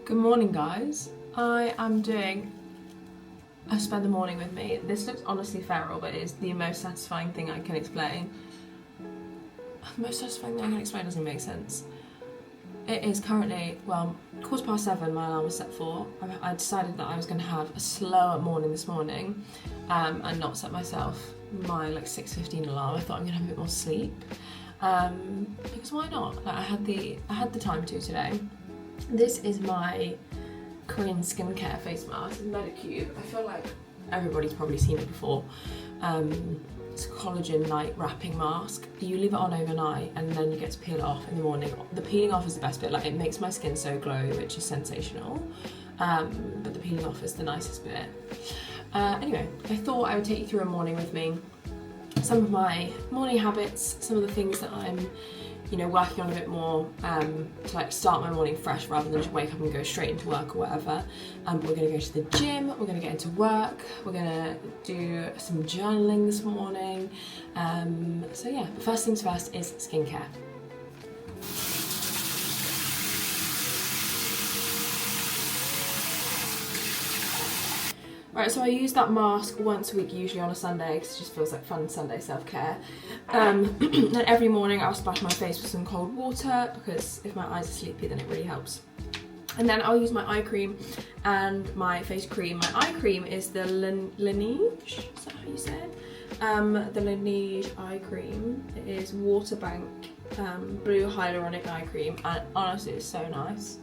Good morning, guys. I am doing a spend the morning with me. This looks honestly feral, but it's the most satisfying thing I can explain. The most satisfying thing I can explain doesn't make sense. It is currently, well, 7:15 my alarm was set for. I decided that I was going to have a slower morning this morning and not set myself my 6:15 alarm. I thought I'm going to have a bit more sleep because why not? I had the time to today. This is my Korean skincare face mask, Medicube. I feel like everybody's probably seen it before. It's a collagen night wrapping mask. You leave it on overnight and then you get to peel it off in the morning. The peeling off is the best bit, it makes my skin so glowy, which is sensational. But the peeling off is the nicest bit. Anyway, I thought I would take you through a morning with me. Some of my morning habits, some of the things that I'm working on a bit more to start my morning fresh rather than just wake up and go straight into work or whatever. We're going to go to the gym, we're going to get into work, we're going to do some journaling this morning. So yeah, but first things first is skincare. Right, so I use that mask once a week, usually on a Sunday, because it just feels like fun Sunday self-care. Then every morning I'll splash my face with some cold water, because if my eyes are sleepy then it really helps. And then I'll use my eye cream and my face cream. My eye cream is the Laneige, is that how you say it? The Laneige eye cream. It is Water Bank blue hyaluronic eye cream, and honestly it's so nice.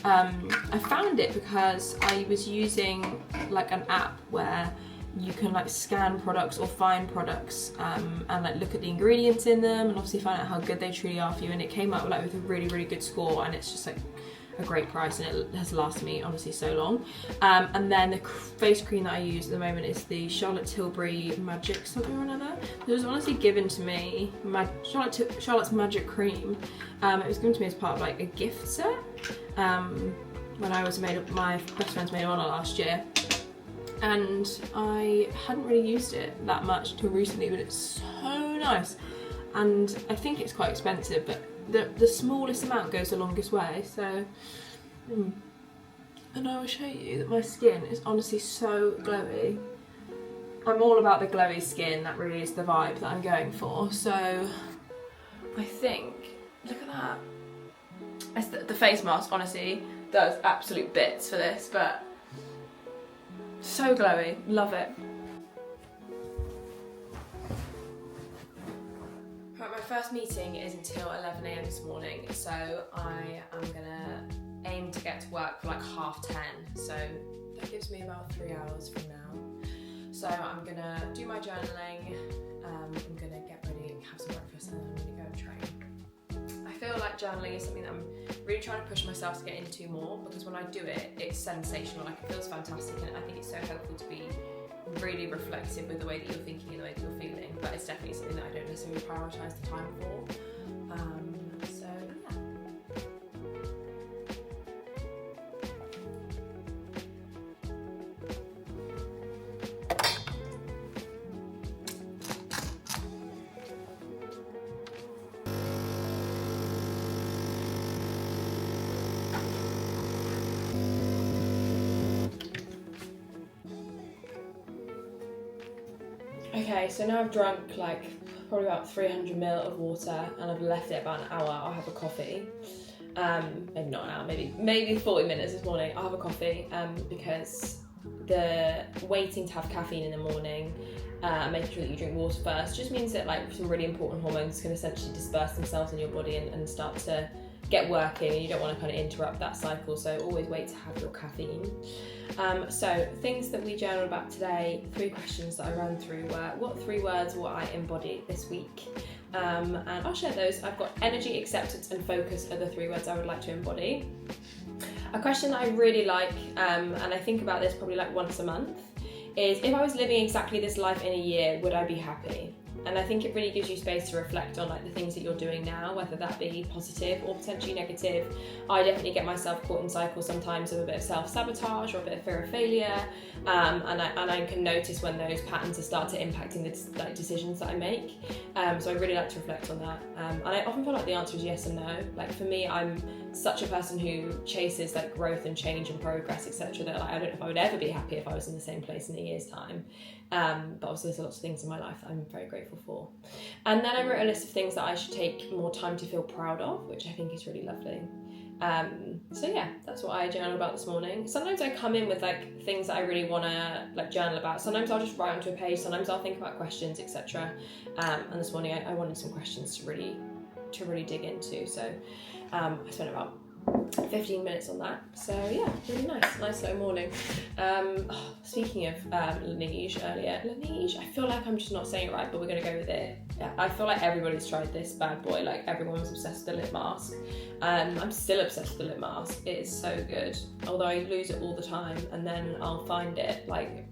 I found it because I was using an app where you can scan products or find products and look at the ingredients in them and obviously find out how good they truly are for you, and it came up with a really good score, and it's just a great price, and it has lasted me honestly so long. And then the face cream that I use at the moment is the Charlotte Tilbury Magic something or another. It was honestly given to me, Charlotte's Magic Cream. It was given to me as part of a gift set when I was my best friend's maid of honour last year, and I hadn't really used it that much until recently, but it's so nice. And I think it's quite expensive, but the smallest amount goes the longest way, so and I will show you that my skin is honestly so glowy. I'm all about the glowy skin, that really is the vibe that I'm going for. So I think, look at that. The face mask honestly does absolute bits for this, but so glowy, love it. Right, my first meeting is until 11 AM this morning, so I am gonna aim to get to work for 10:30, so that gives me about 3 hours from now. So I'm gonna do my journaling, I'm gonna get ready and have some breakfast, and then I'm gonna go and train. I feel like journaling is something that I'm really trying to push myself to get into more, because when I do it, it's sensational, it feels fantastic, and I think it's so helpful to be really reflective with the way that you're thinking and the way that you're feeling, but it's definitely something that I don't necessarily prioritise the time for. So yeah. Okay, so now I've drunk probably about 300ml of water, and I've left it about an hour. I'll have a coffee. Maybe not an hour, maybe 40 minutes this morning. I'll have a coffee because the waiting to have caffeine in the morning, making sure that you drink water first, just means that some really important hormones can essentially disperse themselves in your body and start to get working, and you don't want to kind of interrupt that cycle, so always wait to have your caffeine. So things that we journaled about today, 3 questions that I ran through were, what 3 words will I embody this week? And I'll share those. I've got energy, acceptance and focus are the 3 words I would like to embody. A question that I really like, and I think about this probably once a month, is if I was living exactly this life in a year, would I be happy? And I think it really gives you space to reflect on the things that you're doing now, whether that be positive or potentially negative. I definitely get myself caught in cycles sometimes of a bit of self-sabotage or a bit of fear of failure, and I can notice when those patterns are start to impacting the decisions that I make. So I really like to reflect on that, and I often feel like the answer is yes and no. For me, I'm such a person who chases like growth and change and progress, etc., that like, I don't know if I would ever be happy if I was in the same place in a year's time. But also there's lots of things in my life that I'm very grateful for. And then I wrote a list of things that I should take more time to feel proud of, which I think is really lovely. So yeah, that's what I journal about this morning. Sometimes I come in with like things that I really want to like journal about. Sometimes I'll just write onto a page, sometimes I'll think about questions, etc. And this morning I wanted some questions to really dig into. So I spent about 15 minutes on that. So yeah, really nice little morning. Speaking of Laneige earlier, Laneige, I feel like I'm just not saying it right, but we're gonna go with it. I feel like everybody's tried this bad boy, like everyone was obsessed with the lip mask. I'm still obsessed with the lip mask. It is so good, although I lose it all the time, and then I'll find it like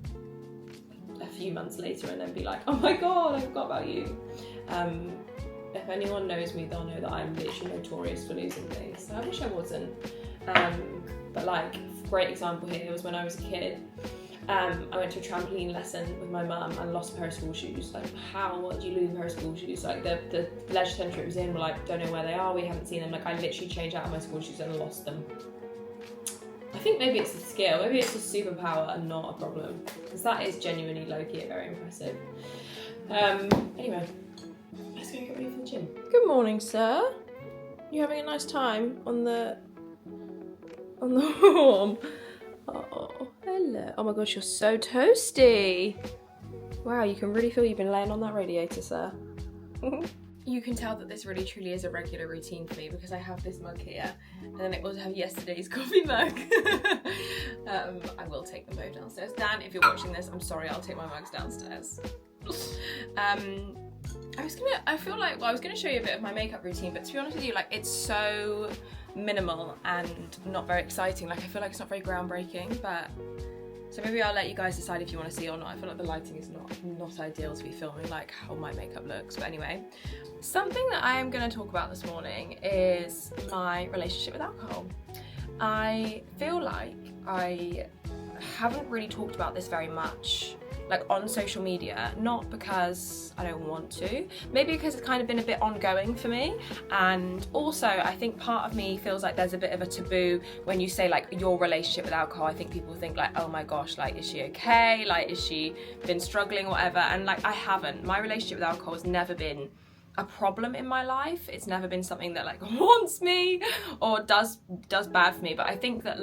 a few months later and then be like, oh my god, I forgot about you. If anyone knows me, they'll know that I'm literally notorious for losing things. So I wish I wasn't. But like, great example here was when I was a kid. I went to a trampoline lesson with my mum and lost a pair of school shoes. Like, what do you lose a pair of school shoes? Like, the leisure centre it was in were like, don't know where they are, we haven't seen them. Like, I literally changed out of my school shoes and lost them. I think maybe it's a skill, maybe it's a superpower and not a problem. Because that is genuinely low-key very impressive. Anyway. Let's go get ready for the gym. Good morning, sir. You having a nice time on the warm? Oh, hello. Oh my gosh, you're so toasty. Wow, you can really feel you've been laying on that radiator, sir. You can tell that this really truly is a regular routine for me because I have this mug here and then I also have yesterday's coffee mug. I will take them both downstairs. Dan, if you're watching this, I'm sorry, I'll take my mugs downstairs. I was gonna show you a bit of my makeup routine, but to be honest with you, like, it's so minimal and not very exciting. Like, I feel like it's not very groundbreaking, but so maybe I'll let you guys decide if you want to see or not. I feel like the lighting is not ideal to be filming like how my makeup looks, but anyway. Something that I am going to talk about this morning is my relationship with alcohol. I feel like I haven't really talked about this very much, like on social media, not because I don't want to, maybe because it's kind of been a bit ongoing for me, and also I think part of me feels like there's a bit of a taboo when you say like your relationship with alcohol. I think people think like, oh my gosh, like, is she okay, like, is she been struggling or whatever, and like, I haven't. My relationship with alcohol has never been a problem in my life. It's never been something that like haunts me or does bad for me, but I think that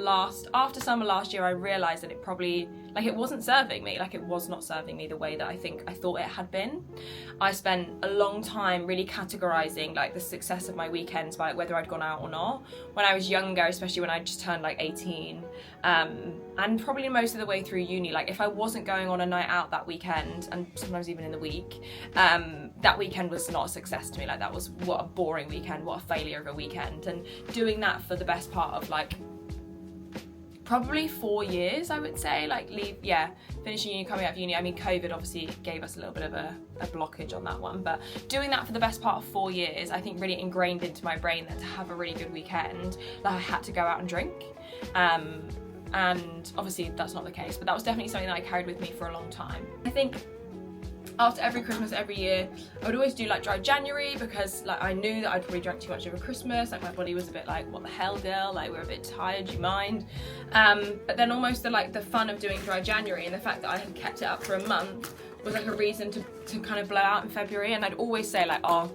after summer last year I realised that it probably, like, it wasn't serving me, like it was not serving me the way that I thought it had been. I spent a long time really categorising like the success of my weekends by whether I'd gone out or not. When I was younger, especially when I just turned like 18, and probably most of the way through uni, like if I wasn't going on a night out that weekend, and sometimes even in the week, that weekend was not a success to me. Like, that was, what a boring weekend, what a failure of a weekend. And doing that for the best part of like probably 4 years, I would say, like finishing uni, coming out of uni. I mean, COVID obviously gave us a little bit of a blockage on that one, but doing that for the best part of 4 years, I think really ingrained into my brain that to have a really good weekend, that I had to go out and drink. And obviously that's not the case, but that was definitely something that I carried with me for a long time. I think after every Christmas, every year, I would always do like dry January, because like I knew that I'd probably drank too much over Christmas. Like, my body was a bit like, what the hell, girl? Like, we're a bit tired, do you mind? But then almost the fun of doing dry January and the fact that I had kept it up for a month was like a reason to kind of blow out in February. And I'd always say like, oh,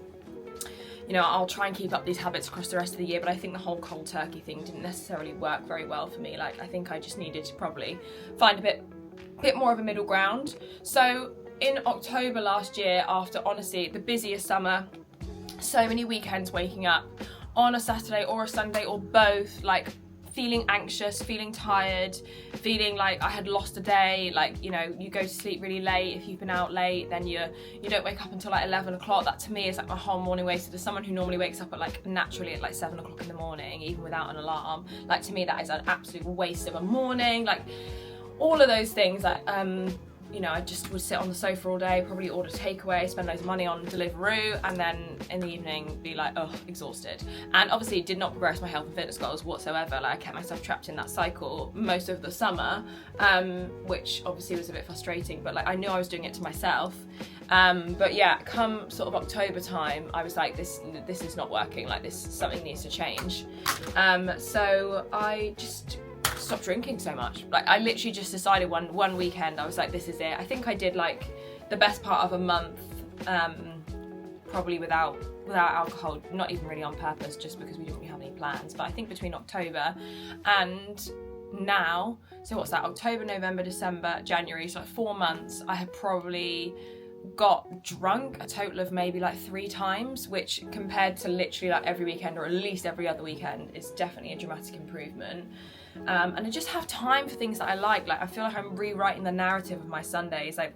you know, I'll try and keep up these habits across the rest of the year, but I think the whole cold turkey thing didn't necessarily work very well for me. Like, I think I just needed to probably find a bit more of a middle ground. So in October last year, after honestly the busiest summer, so many weekends waking up on a Saturday or a Sunday or both, like feeling anxious, feeling tired, feeling like I had lost a day. Like, you know, you go to sleep really late if you've been out late, then you don't wake up until like 11 o'clock. That to me is like my whole morning wasted. As someone who normally wakes up at like naturally at like 7 o'clock in the morning, even without an alarm, like to me that is an absolute waste of a morning. Like all of those things that you know, I just would sit on the sofa all day, probably order takeaway, spend loads of money on Deliveroo, and then in the evening be like, oh, exhausted. And obviously did not progress my health and fitness goals whatsoever. Like I kept myself trapped in that cycle most of the summer, which obviously was a bit frustrating, but like I knew I was doing it to myself. But yeah, come sort of October time, I was like, this is not working, like something needs to change. So I just stopped drinking so much. Like I literally just decided one weekend, I was like, this is it. I think I did like the best part of a month, probably without alcohol, not even really on purpose, just because we didn't really have any plans. But I think between October and now, so what's that, October, November, December, January, so like 4 months, I have probably got drunk a total of maybe like 3 times, which compared to literally like every weekend or at least every other weekend is definitely a dramatic improvement. And I just have time for things that I like I feel like I'm rewriting the narrative of my Sundays. Like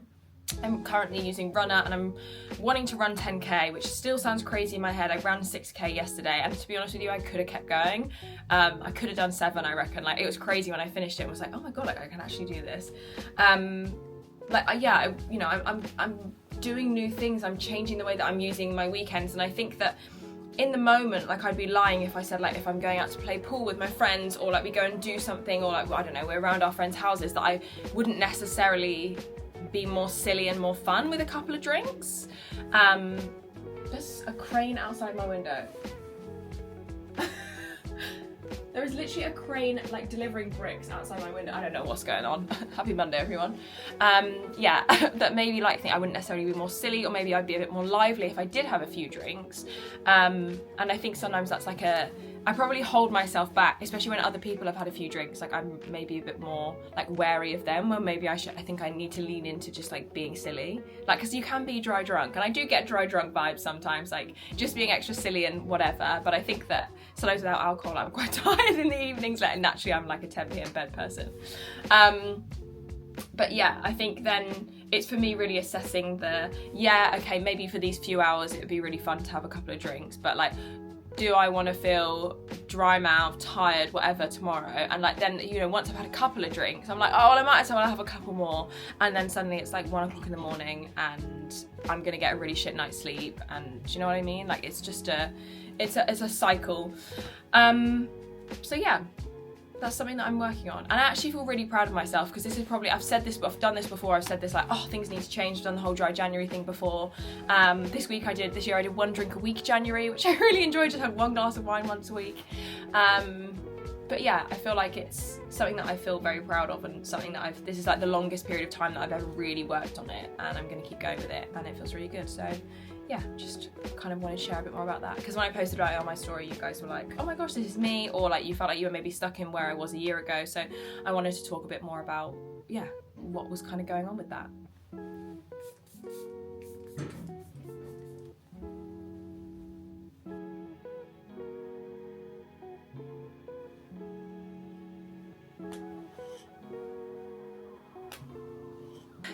I'm currently using Runner and I'm wanting to run 10k, which still sounds crazy in my head. I ran 6k yesterday, and to be honest with you, I could have kept going. I could have done 7, I reckon. Like it was crazy when I finished it. I was like, oh my god, like I can actually do this. You know, I'm doing new things. I'm changing the way that I'm using my weekends, and I think that in the moment, like I'd be lying if I said like if I'm going out to play pool with my friends, or like we go and do something, or like I don't know, we're around our friends' houses, that I wouldn't necessarily be more silly and more fun with a couple of drinks. There's a crane outside my window. There is literally a crane like delivering bricks outside my window. I don't know what's going on. Happy Monday, everyone. Yeah, that maybe like think I wouldn't necessarily be more silly, or maybe I'd be a bit more lively if I did have a few drinks. And I think sometimes that's like I probably hold myself back, especially when other people have had a few drinks. Like I'm maybe a bit more like wary of them, or maybe I think I need to lean into just like being silly. Like, cause you can be dry drunk, and I do get dry drunk vibes sometimes, like just being extra silly and whatever. But I think that sometimes without alcohol, I'm quite tired in the evenings. Like naturally, I'm like a 10 p.m. bed person. But yeah, I think then it's for me really assessing okay, maybe for these few hours it would be really fun to have a couple of drinks, but like, do I want to feel dry mouth, tired, whatever tomorrow? And like then, you know, once I've had a couple of drinks, I'm like, oh, well, I might as well have a couple more. And then suddenly it's like 1 o'clock in the morning and I'm gonna get a really shit night's sleep. And do you know what I mean? Like it's just it's a cycle. So yeah, that's something that I'm working on. And I actually feel really proud of myself, because this is probably, I've done this before, I've said this like, oh, things need to change, I've done the whole dry January thing before. This year I did 1 drink a week January, which I really enjoyed, just had 1 glass of wine once a week. But yeah, I feel like it's something that I feel very proud of, and something that this is like the longest period of time that I've ever really worked on it, and I'm gonna keep going with it, and it feels really good. So yeah, just kind of wanted to share a bit more about that, because when I posted about it on my story, you guys were like, oh my gosh, this is me, or like you felt like you were maybe stuck in where I was a year ago. So I wanted to talk a bit more about, yeah, what was kind of going on with that.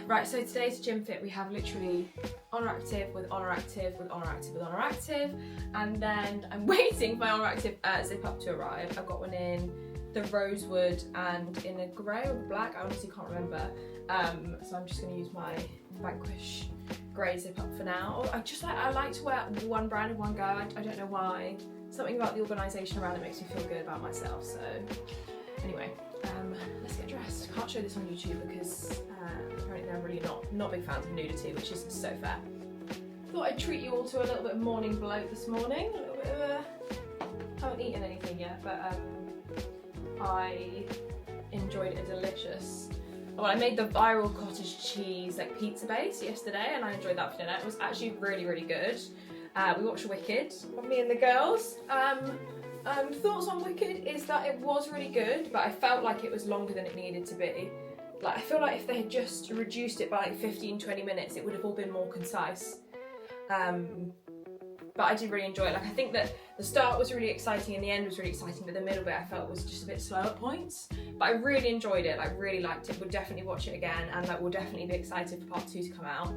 Right, so today's gym fit, we have literally Honor Active with Honor Active with Honor Active with Honor Active, and then I'm waiting for my Honor Active zip up to arrive. I've got one in the rosewood and in a grey or black, I honestly can't remember. So I'm just going to use my Vanquish grey zip up for now. I like to wear one brand in one go. I don't know why. Something about the organisation around it makes me feel good about myself. So anyway, let's get dressed. Can't show this on YouTube because apparently they're really not big fans of nudity, which is so fair. Thought I'd treat you all to a little bit of morning bloat this morning. A little bit of haven't eaten anything yet, but I enjoyed a delicious. Well, I made the viral cottage cheese like pizza base yesterday, and I enjoyed that for dinner. It was actually really, really good. We watched Wicked, me and the girls. Thoughts on Wicked is that it was really good, but I felt like it was longer than it needed to be. Like, I feel like if they had just reduced it by like 15-20 minutes, it would have all been more concise. But I did really enjoy it. Like, I think that the start was really exciting and the end was really exciting, but the middle bit I felt was just a bit slow at points. But I really enjoyed it, like really liked it. Would definitely watch it again, and like we'll definitely be excited for part 2 to come out.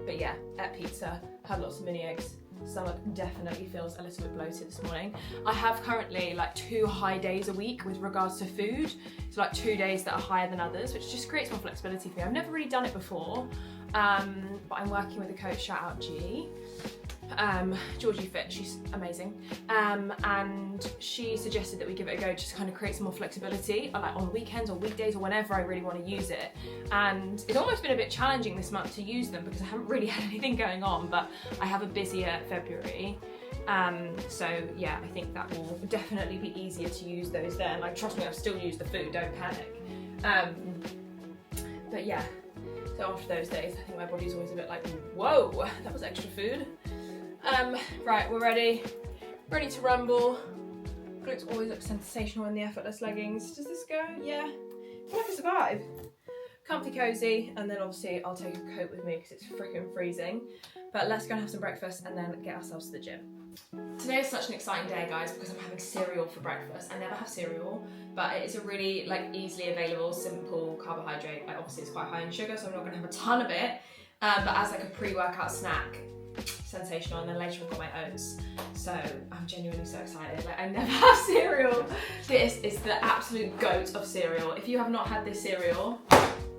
But yeah, ate pizza, had lots of mini eggs, stomach definitely feels a little bit bloated this morning. I have currently like 2 high days a week with regards to food. So like 2 days that are higher than others, which just creates more flexibility for me. I've never really done it before, but I'm working with a coach, shout out G. Georgie Fit, she's amazing, and she suggested that we give it a go just to kind of create some more flexibility, like on weekends or weekdays or whenever I really want to use it. And it's almost been a bit challenging this month to use them because I haven't really had anything going on, but I have a busier February. So yeah, I think that will definitely be easier to use those then. Like, trust me, I've still used the food, don't panic. But yeah, so after those days, I think my body's always a bit like, whoa, that was extra food. Right, we're ready to rumble. Glutes always look sensational in the effortless leggings. Does this go? Yeah. I feel like I survive. Comfy, cozy, and then obviously I'll take a coat with me because it's freaking freezing. But let's go and have some breakfast and then get ourselves to the gym. Today is such an exciting day, guys, because I'm having cereal for breakfast. I never have cereal, but it is a really like easily available, simple carbohydrate. Like, obviously it's quite high in sugar, so I'm not going to have a ton of it. But as like a pre-workout snack, sensational. And then later I've got my oats, so I'm genuinely so excited. Like, I never have cereal. This is the absolute goat of cereal. If you have not had this cereal,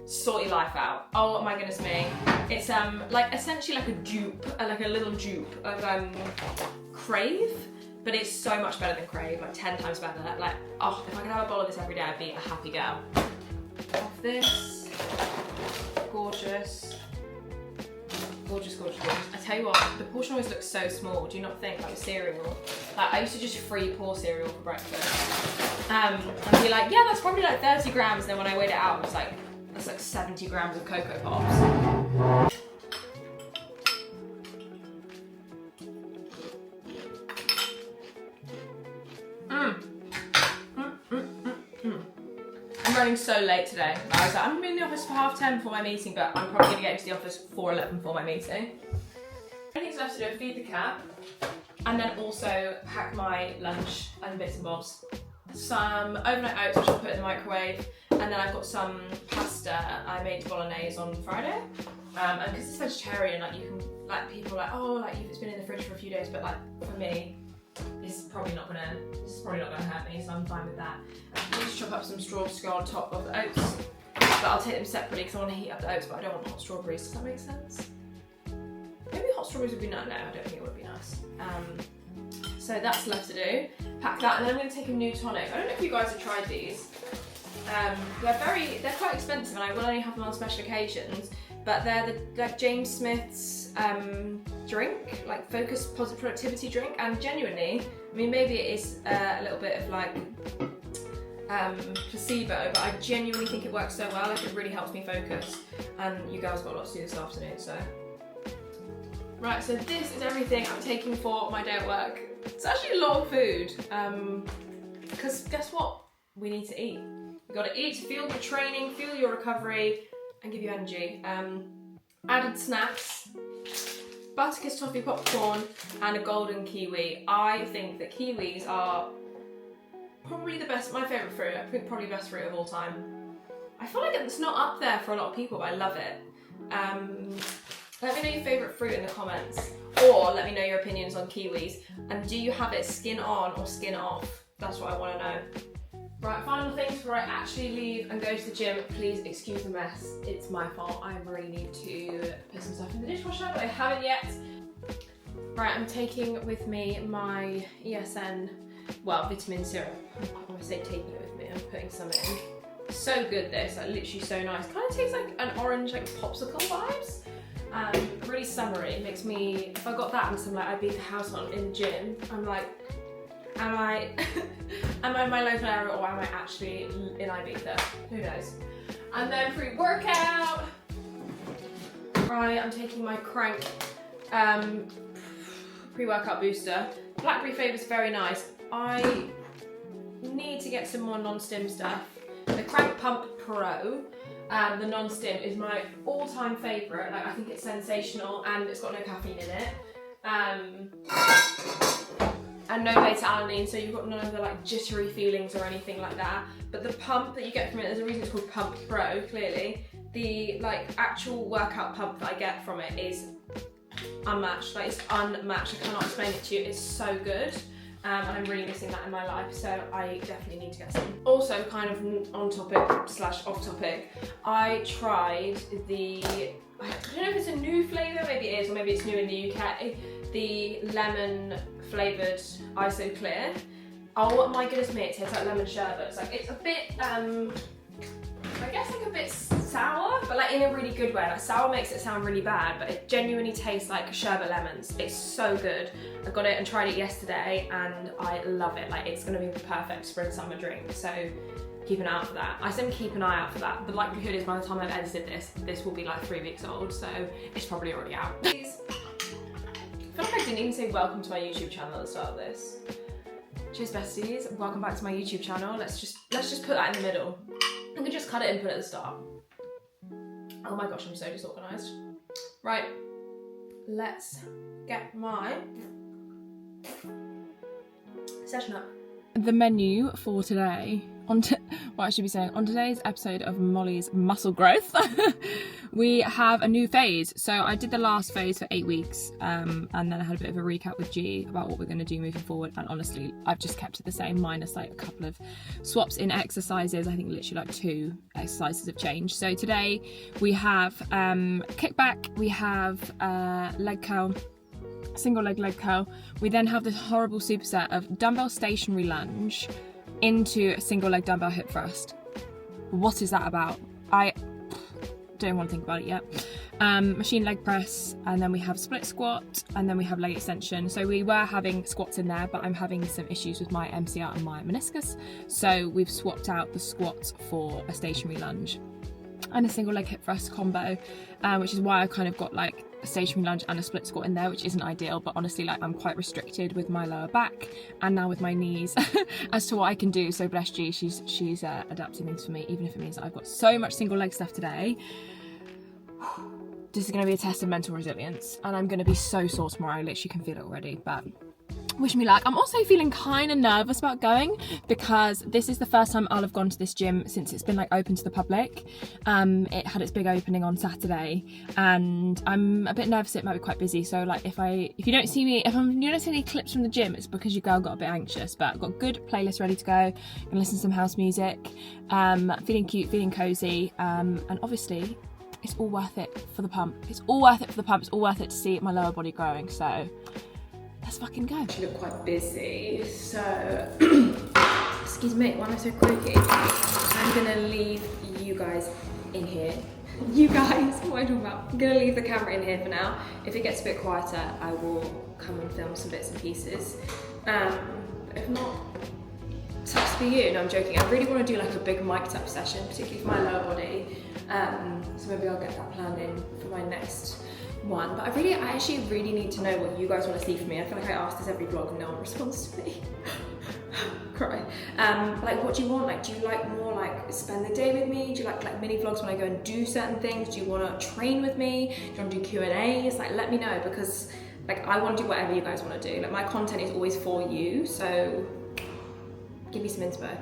sort your life out. Oh my goodness me. It's like essentially like a dupe, like a little dupe of Crave, but it's so much better than Crave, like 10 times better. Like, oh, if I could have a bowl of this every day, I'd be a happy girl. Of this, gorgeous. Gorgeous, gorgeous, gorgeous. I tell you what, the portion always looks so small. Do you not think, like with cereal? Like, I used to just free pour cereal for breakfast. And be like, yeah, that's probably like 30 grams. And then when I weighed it out, it was like, that's like 70 grams of Cocoa Pops. I'm running so late today. I was like, I'm gonna be in the office for 10:30 for my meeting, but I'm probably gonna get into the office for 11 for my meeting. Anything's left to do, feed the cat, and then also pack my lunch and bits and bobs. Some overnight oats, which I'll put in the microwave, and then I've got some pasta I made bolognese on Friday. And because it's vegetarian, like you can, like people are like, oh, like if it's been in the fridge for a few days, but like for me, this is probably not gonna hurt me, so I'm fine with that. I need to chop up some strawberries to go on top of the oats, but I'll take them separately because I want to heat up the oats, but I don't want hot strawberries. Does that make sense? Maybe hot strawberries would be nice. No, I don't think it would be nice. So that's left to do. Pack that, and then I'm going to take a new tonic. I don't know if you guys have tried these. They're quite expensive, and I will only have them on special occasions. But they're like James Smith's drink, like Focus Positive Productivity drink, and genuinely, I mean, maybe it is a little bit of like placebo, but I genuinely think it works so well. Like, it really helps me focus. And you guys have got a lot to do this afternoon, so. Right, so this is everything I'm taking for my day at work. It's actually a lot of food, because guess what? We need to eat. You've got to eat to fuel your training, fuel your recovery, and give you energy. Added snacks, Butterkiss toffee popcorn, and a golden kiwi. I think that kiwis are probably the best, my favourite fruit. I think probably best fruit of all time. I feel like it's not up there for a lot of people, but I love it. Let me know your favourite fruit in the comments, or let me know your opinions on kiwis. And do you have it skin on or skin off? That's what I want to know. Right, final things before I actually leave and go to the gym. Please excuse the mess. It's my fault. I really need to put some stuff in the dishwasher, but I haven't yet. Right, I'm taking with me my ESN, well, vitamin syrup. When I say taking it with me, I'm putting some in. So good, this, like literally so nice. Kind of tastes like an orange, like popsicle vibes. Really summery. It makes me, if I got that and some like Ibiza house on in the gym, I'm like, am I in my local area or am I actually in Ibiza? Who knows? And then pre-workout. Right, I'm taking my Crank pre-workout booster. Blackberry flavour's very nice. I need to get some more non-stim stuff. The Crank Pump Pro, the non-stim, is my all-time favourite. Like, I think it's sensational and it's got no caffeine in it. And no beta-alanine, so you've got none of the like jittery feelings or anything like that. But the pump that you get from it, there's a reason it's called Pump Pro, clearly. The like actual workout pump that I get from it is unmatched. Like, it's unmatched. I cannot explain it to you. It's so good. And I'm really missing that in my life, so I definitely need to get some. Also, kind of on topic slash off topic, I tried I don't know if it's a new flavour, maybe it is, or maybe it's new in the UK, the lemon flavoured ISO Clear. Oh my goodness me, it tastes like lemon sherbet. It's like, it's a bit, I guess like a bit sour, but like in a really good way. Like, sour makes it sound really bad, but it genuinely tastes like sherbet lemons. It's so good. I got it and tried it yesterday and I love it. Like, it's gonna be the perfect spring summer drink, so keep an eye out for that. I said keep an eye out for that. The likelihood is by the time I've edited this will be like 3 weeks old, so it's probably already out. I feel like I didn't even say welcome to my YouTube channel at the start of this. Cheers besties, welcome back to my YouTube channel. Let's just put that in the middle. I could just cut it and put it at the start. Oh my gosh, I'm so disorganised. Right, let's get my session up. The menu for today, what I should be saying, on today's episode of Molly's Muscle Growth, we have a new phase. So I did the last phase for 8 weeks, and then I had a bit of a recap with G about what we're going to do moving forward, and honestly, I've just kept it the same, minus like a couple of swaps in exercises. I think literally like 2 exercises have changed. So today we have kickback, we have leg curl, single leg curl. We then have this horrible superset of dumbbell stationary lunge into a single leg dumbbell hip thrust. What is that about? I don't want to think about it yet. Machine leg press, and then we have split squat, and then we have leg extension. So we were having squats in there, but I'm having some issues with my MCR and my meniscus, so we've swapped out the squat for a stationary lunge and a single leg hip thrust combo, which is why I kind of got like a stationary lunge and a split squat in there, which isn't ideal, but honestly, like, I'm quite restricted with my lower back and now with my knees as to what I can do. So bless G, she's adapting things for me, even if it means that I've got so much single leg stuff today. This is going to be a test of mental resilience, and I'm going to be so sore tomorrow. I literally can feel it already, but wish me luck. I'm also feeling kind of nervous about going, because this is the first time I'll have gone to this gym since it's been like open to the public. It had its big opening on Saturday, and I'm a bit nervous it might be quite busy. So like, if you don't see me, you don't see any clips from the gym, it's because your girl got a bit anxious. But I've got a good playlist ready to go. Gonna listen to some house music, feeling cute, feeling cozy, and obviously it's all worth it for the pump. It's all worth it for the pump. It's all worth it to see my lower body growing. So let's fucking go. She looked quite busy, so excuse me, why am I so croaky? I'm gonna leave you guys in here. You guys, what am I talking about? I'm gonna leave the camera in here for now. If it gets a bit quieter, I will come and film some bits and pieces. But if not, sucks for you. No, I'm joking. I really want to do like a big mic'd up session, particularly for my lower body. So maybe I'll get that planned in for my next one. But I actually really need to know what you guys want to see from me. I feel like I ask this every vlog and no one responds to me. Cry. Like, what do you want? Like, do you like more like spend the day with me? Do you like mini vlogs when I go and do certain things? Do you want to train with me? Do you want to do Q&As? Like, let me know, because like, I want to do whatever you guys want to do. Like, my content is always for you, so give me some inspo.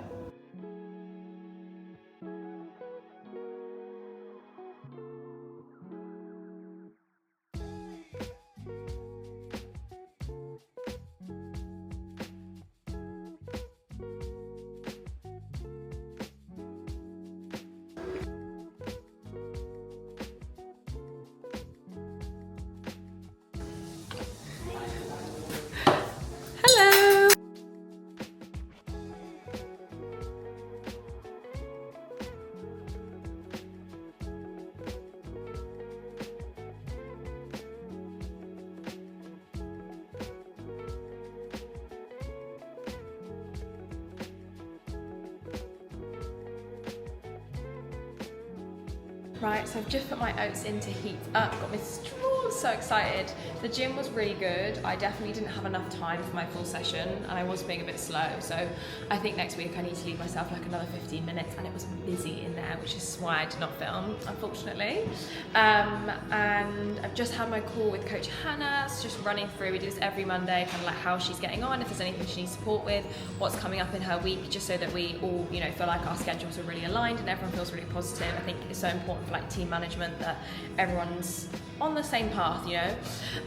Right, so I've just put my oats in to heat up, got my straws, so excited. The gym was really good. I definitely didn't have enough time for my full session, and I was being a bit slow, so I think next week I need to leave myself like another 15 minutes, and it was busy in there, which is why I did not film, unfortunately. And I've just had my call with Coach Hannah, so just running through, we do this every Monday, kind of like how she's getting on, if there's anything she needs support with, what's coming up in her week, just so that we all, you know, feel like our schedules are really aligned and everyone feels really positive. I think it's so important for like team management that everyone's on the same path, you know.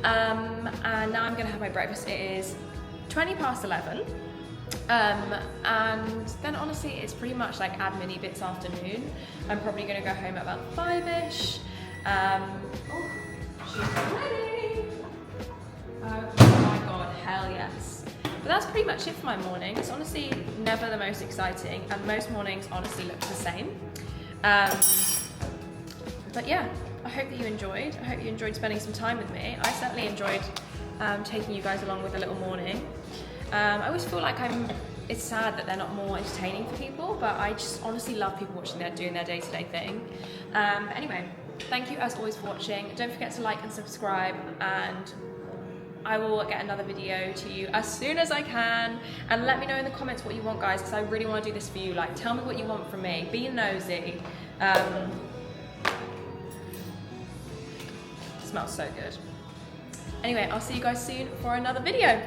And now I'm gonna have my breakfast. It is 20 past 11. And then honestly, it's pretty much like admin-y bits afternoon. I'm probably gonna go home at about 5-ish. Oh, she's ready. Oh my God, hell yes. But that's pretty much it for my morning. It's honestly never the most exciting, and most mornings honestly look the same. But yeah, I hope that you enjoyed. I hope you enjoyed spending some time with me. I certainly enjoyed taking you guys along with a little morning. I always feel like it's sad that they're not more entertaining for people, but I just honestly love people watching doing their day-to-day thing. But anyway, thank you as always for watching. Don't forget to like and subscribe, and I will get another video to you as soon as I can. And let me know in the comments what you want, guys, because I really want to do this for you. Like, tell me what you want from me. Be nosy. Smells so good. Anyway, I'll see you guys soon for another video.